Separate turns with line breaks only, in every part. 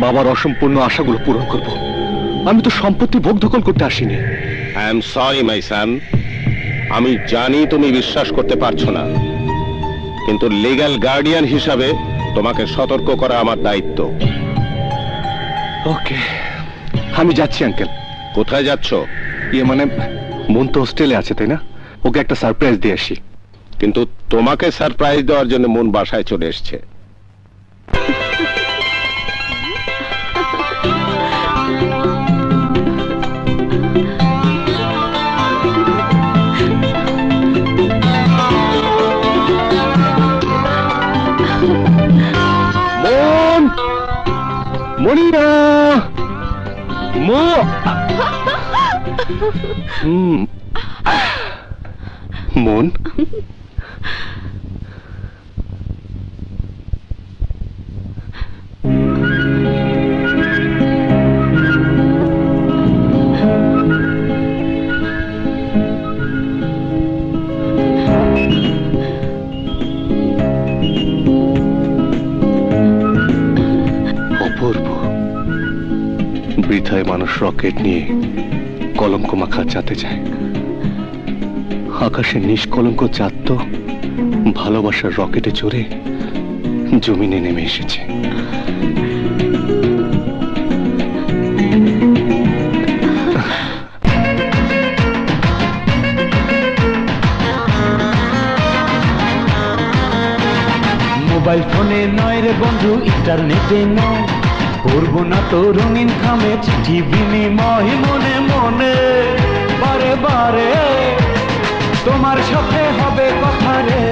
বাবার অসম্পূর্ণ আশাগুলো পূরণ করব। আমি তো সম্পত্তি ভোগ দখল করতে আসিনি।
আই এম সরি মাই সান, আমি জানি তুমি বিশ্বাস করতে পারছো না, কিন্তু লিগ্যাল গার্ডিয়ান হিসাবে তোমাকে সতর্ক করা আমার দায়িত্ব।
ওকে, আমি যাচ্ছি আঙ্কেল।
কোথায় যাচ্ছ?
মানে মন তো হোস্টেলে আছে, তাই না? ওকে একটা সারপ্রাইজ দিয়ে আসি।
কিন্তু তোমাকে সারপ্রাইজ দেওয়ার জন্য মন বাসায় চলে এসছে।
মনিরা, মন, অপূর্ব। বৃথায় মানুষ রকেট নিয়ে কলঙ্ক মাখা চাঁদে যায়। আকাশের নিষ্কলঙ্ক চাঁদ তো ভালোবাসার রকেটে চড়ে জমিনে নেমে এসেছে।
মোবাইল ফোনে নয় রে বন্ধু, ইন্টারনেটে নয়, করবো না তো রঙিন খামে চিঠি বিনিময়। মনে মনে বারে বারে তোমার সাথে হবে কথা রে,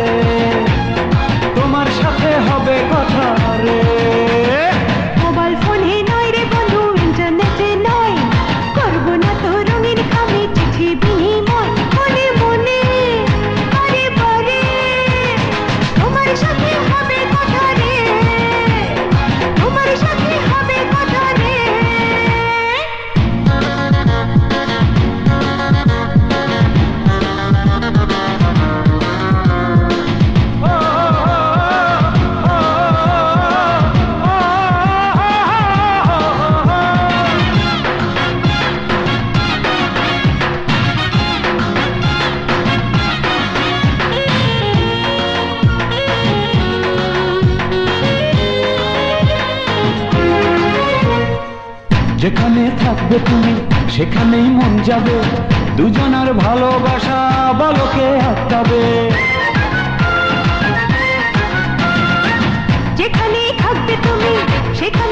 তোমার সাথে হবে কথা রে।
মোবাইল ফোনে নয় রে বন্ধু, ইন্টারনেটে নয়, করবো না তো রঙিন খামে চিঠি বিনিময়। মনে মনে বারে বারে তোমার সাথে হবে কথা রে, তোমার সাথে হবে কথা রে।
যেখানে থাকবে তুমি সেখানেই মন যাবে, দুজনের ভালোবাসা বলকে আটকাবে।
যেখানে থাকবে তুমি সেখানে